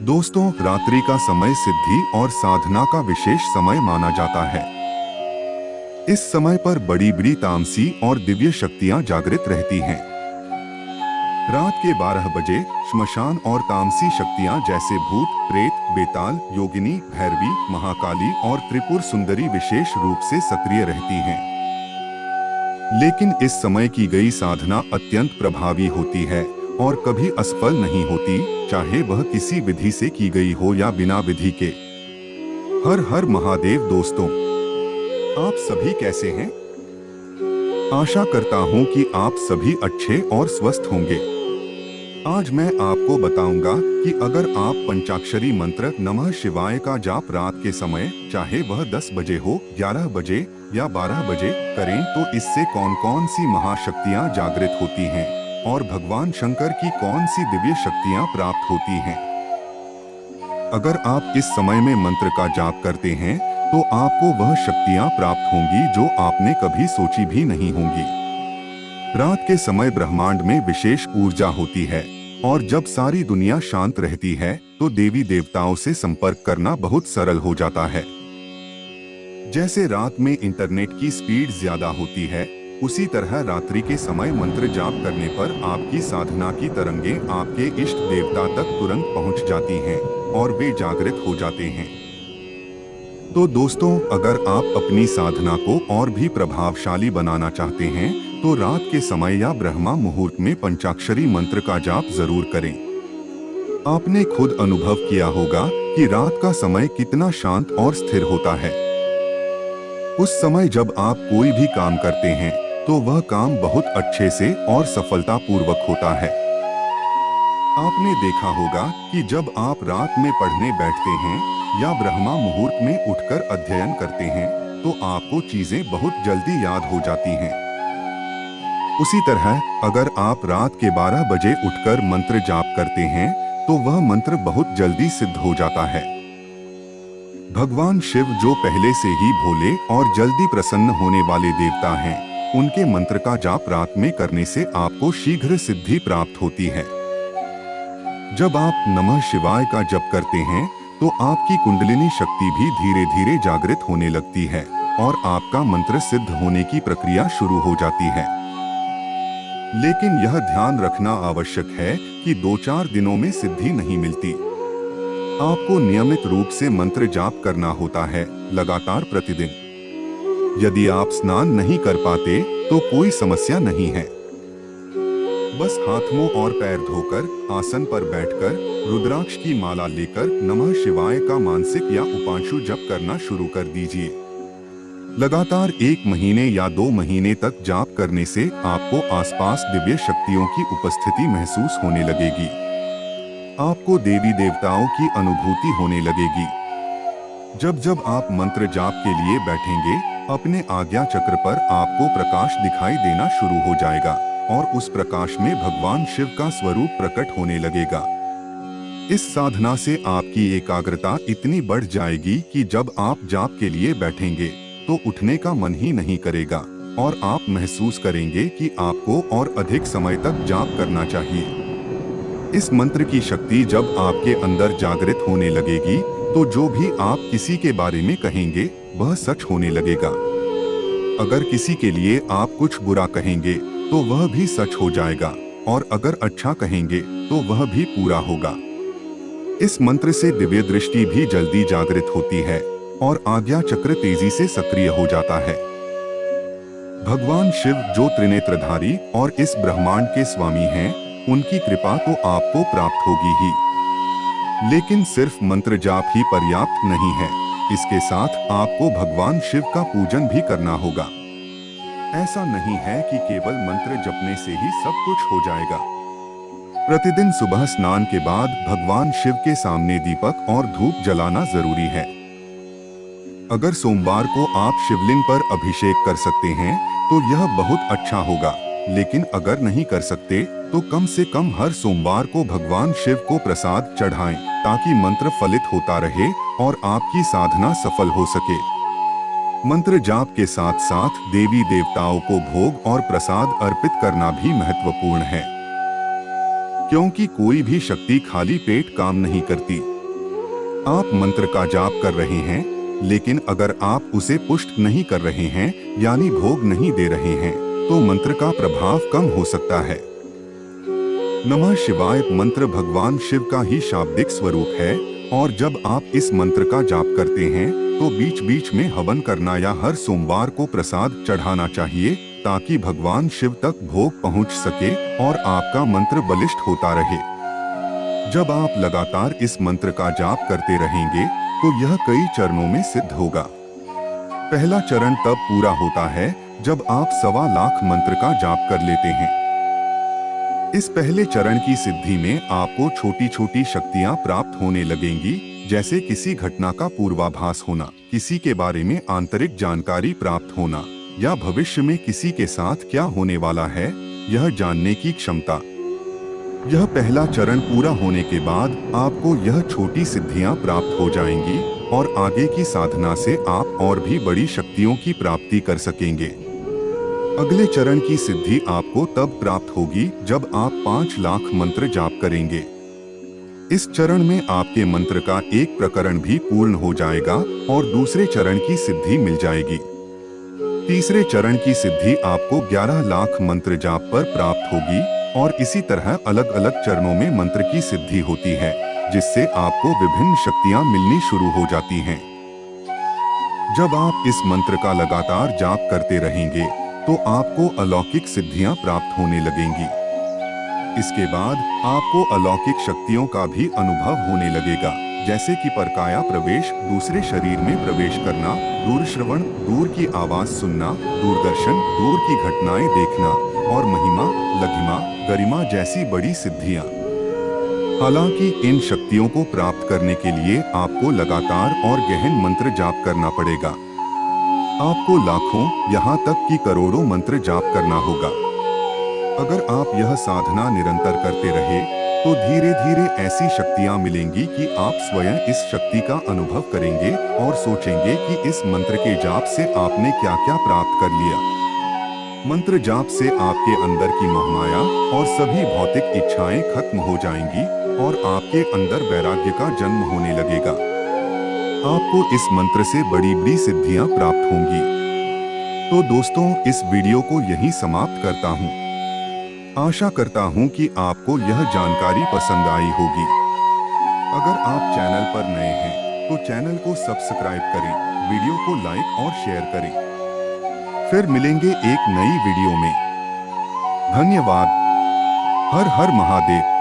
दोस्तों, रात्रि का समय सिद्धि और साधना का विशेष समय माना जाता है। इस समय पर बड़ी बड़ी तामसी और दिव्य शक्तियां जागृत रहती हैं। रात के 12 बजे श्मशान और तामसी शक्तियां जैसे भूत, प्रेत, बेताल, योगिनी, भैरवी, महाकाली और त्रिपुर सुंदरी विशेष रूप से सक्रिय रहती हैं। लेकिन इस समय की गई साधना अत्यंत प्रभावी होती है और कभी असफल नहीं होती, चाहे वह किसी विधि से की गई हो या बिना विधि के। हर हर महादेव। दोस्तों, आप सभी कैसे हैं? आशा करता हूं कि आप सभी अच्छे और स्वस्थ होंगे। आज मैं आपको बताऊंगा कि अगर आप पंचाक्षरी मंत्र नमः शिवाय का जाप रात के समय, चाहे वह 10 बजे हो, 11 बजे या 12 बजे करें, तो इससे कौन कौन सी महाशक्तियां जागृत होती हैं और भगवान शंकर की कौन सी दिव्य शक्तियां प्राप्त होती हैं। अगर आप इस समय में मंत्र का जाप करते हैं तो आपको वह शक्तियां प्राप्त होंगी जो आपने कभी सोची भी नहीं होंगी। रात के समय ब्रह्मांड में विशेष ऊर्जा होती है और जब सारी दुनिया शांत रहती है तो देवी देवताओं से संपर्क करना बहुत सरल हो जाता है। जैसे रात में इंटरनेट की स्पीड ज्यादा होती है, उसी तरह रात्रि के समय मंत्र जाप करने पर आपकी साधना की तरंगें आपके इष्ट देवता तक तुरंत पहुंच जाती हैं और वे जागृत हो जाते हैं। तो दोस्तों, अगर आप अपनी साधना को और भी प्रभावशाली बनाना चाहते हैं तो रात के समय या ब्रह्मा मुहूर्त में पंचाक्षरी मंत्र का जाप जरूर करें। आपने खुद अनुभव किया होगा कि रात का समय कितना शांत और स्थिर होता है। उस समय जब आप कोई भी काम करते हैं तो वह काम बहुत अच्छे से और सफलतापूर्वक होता है। आपने देखा होगा कि जब आप रात में पढ़ने बैठते हैं या ब्रह्मा मुहूर्त में उठकर अध्ययन करते हैं तो आपको चीजें बहुत जल्दी याद हो जाती हैं। उसी तरह अगर आप रात के 12 बजे उठकर मंत्र जाप करते हैं तो वह मंत्र बहुत जल्दी सिद्ध हो जाता है। भगवान शिव, जो पहले से ही भोले और जल्दी प्रसन्न होने वाले देवता हैं, उनके मंत्र का जाप रात में करने से आपको शीघ्र सिद्धि प्राप्त होती है। जब आप नमः शिवाय का जप करते हैं तो आपकी कुंडलिनी शक्ति भी धीरे धीरे जागृत होने लगती है और आपका मंत्र सिद्ध होने की प्रक्रिया शुरू हो जाती है। लेकिन यह ध्यान रखना आवश्यक है कि 2-4 दिनों में सिद्धि नहीं मिलती। आपको नियमित रूप से मंत्र जाप करना होता है, लगातार प्रतिदिन। यदि आप स्नान नहीं कर पाते तो कोई समस्या नहीं है। बस हाथ मुंह और पैर धोकर आसन पर बैठकर रुद्राक्ष की माला लेकर नमः शिवाय का मानसिक या उपांशु जप करना शुरू कर दीजिए। लगातार 1 महीने या 2 महीने तक जाप करने से आपको आसपास दिव्य शक्तियों की उपस्थिति महसूस होने लगेगी। आपको देवी देवताओं की अनुभूति होने लगेगी। जब जब आप मंत्र जाप के लिए बैठेंगे, अपने आज्ञा चक्र पर आपको प्रकाश दिखाई देना शुरू हो जाएगा और उस प्रकाश में भगवान शिव का स्वरूप प्रकट होने लगेगा। इस साधना से आपकी एकाग्रता इतनी बढ़ जाएगी कि जब आप जाप के लिए बैठेंगे तो उठने का मन ही नहीं करेगा और आप महसूस करेंगे कि आपको और अधिक समय तक जाप करना चाहिए। इस मंत्र की शक्ति जब आपके अंदर जागृत होने लगेगी तो जो भी आप किसी के बारे में कहेंगे वह सच होने लगेगा। अगर किसी के लिए आप कुछ बुरा कहेंगे तो वह भी सच हो जाएगा और अगर अच्छा कहेंगे तो वह भी पूरा होगा। इस मंत्र से दिव्य दृष्टि भी जल्दी जागृत होती है और आज्ञा चक्र तेजी से सक्रिय हो जाता है। भगवान शिव, जो त्रिनेत्रधारी और इस ब्रह्मांड के स्वामी हैं, उनकी कृपा तो आपको प्राप्त होगी ही। लेकिन सिर्फ मंत्र जाप ही पर्याप्त नहीं है, इसके साथ आपको भगवान शिव का पूजन भी करना होगा। ऐसा नहीं है कि केवल मंत्र जपने से ही सब कुछ हो जाएगा। प्रतिदिन सुबह स्नान के बाद भगवान शिव के सामने दीपक और धूप जलाना जरूरी है। अगर सोमवार को आप शिवलिंग पर अभिषेक कर सकते हैं तो यह बहुत अच्छा होगा, लेकिन अगर नहीं कर सकते तो कम से कम हर सोमवार को भगवान शिव को प्रसाद चढ़ाएं ताकि मंत्र फलित होता रहे और आपकी साधना सफल हो सके। मंत्र जाप के साथ साथ देवी देवताओं को भोग और प्रसाद अर्पित करना भी महत्वपूर्ण है, क्योंकि कोई भी शक्ति खाली पेट काम नहीं करती। आप मंत्र का जाप कर रहे हैं, लेकिन अगर आप उसे पुष्ट नहीं कर रहे हैं यानी भोग नहीं दे रहे हैं, तो मंत्र का प्रभाव कम हो सकता है। नमः शिवाय मंत्र भगवान शिव का ही शाब्दिक स्वरूप है और जब आप इस मंत्र का जाप करते हैं तो बीच बीच में हवन करना या हर सोमवार को प्रसाद चढ़ाना चाहिए, ताकि भगवान शिव तक भोग पहुंच सके और आपका मंत्र बलिष्ठ होता रहे। जब आप लगातार इस मंत्र का जाप करते रहेंगे तो यह कई चरणों में सिद्ध होगा। पहला चरण तब पूरा होता है जब आप 1.25 लाख मंत्र का जाप कर लेते हैं। इस पहले चरण की सिद्धि में आपको छोटी छोटी शक्तियां प्राप्त होने लगेंगी, जैसे किसी घटना का पूर्वाभास होना, किसी के बारे में आंतरिक जानकारी प्राप्त होना या भविष्य में किसी के साथ क्या होने वाला है यह जानने की क्षमता। यह पहला चरण पूरा होने के बाद आपको यह छोटी सिद्धियां प्राप्त हो जाएंगी और आगे की साधना से आप और भी बड़ी शक्तियों की प्राप्ति कर सकेंगे। अगले चरण की सिद्धि आपको तब प्राप्त होगी जब आप 5 लाख मंत्र जाप करेंगे। इस चरण में आपके मंत्र का एक प्रकरण भी पूर्ण हो जाएगा और दूसरे चरण की सिद्धि मिल जाएगी। तीसरे चरण की सिद्धि आपको 11 लाख मंत्र जाप पर प्राप्त होगी और इसी तरह अलग अलग चरणों में मंत्र की सिद्धि होती है, जिससे आपको विभिन्न शक्तियां मिलनी शुरू हो जाती हैं। जब आप इस मंत्र का लगातार जाप करते रहेंगे तो आपको अलौकिक सिद्धियां प्राप्त होने लगेंगी। इसके बाद आपको अलौकिक शक्तियों का भी अनुभव होने लगेगा, जैसे कि परकाया प्रवेश, दूसरे शरीर में प्रवेश करना, दूर श्रवण, दूर की आवाज सुनना, दूरदर्शन, दूर की घटनाएं देखना और महिमा, लघिमा, गरिमा जैसी बड़ी सिद्धियां। हालांकि इन शक्तियों को प्राप्त करने के लिए आपको लगातार और गहन मंत्र जाप करना पड़ेगा। आपको लाखों, यहाँ तक कि करोड़ों मंत्र जाप करना होगा। अगर आप यह साधना निरंतर करते रहे तो धीरे धीरे ऐसी शक्तियां मिलेंगी कि आप स्वयं इस शक्ति का अनुभव करेंगे और सोचेंगे कि इस मंत्र के जाप से आपने क्या क्या प्राप्त कर लिया। मंत्र जाप से आपके अंदर की मोहमाया और सभी भौतिक इच्छाएं खत्म हो जाएंगी और आपके अंदर वैराग्य का जन्म होने लगेगा। आपको इस मंत्र से बड़ी बड़ी सिद्धियां प्राप्त होंगी। तो दोस्तों, इस वीडियो को यहीं समाप्त करता हूं। आशा करता हूं कि आपको यह जानकारी पसंद आई होगी। अगर आप चैनल पर नए हैं तो चैनल को सब्सक्राइब करें, वीडियो को लाइक और शेयर करें। फिर मिलेंगे एक नई वीडियो में। धन्यवाद। हर हर महादेव।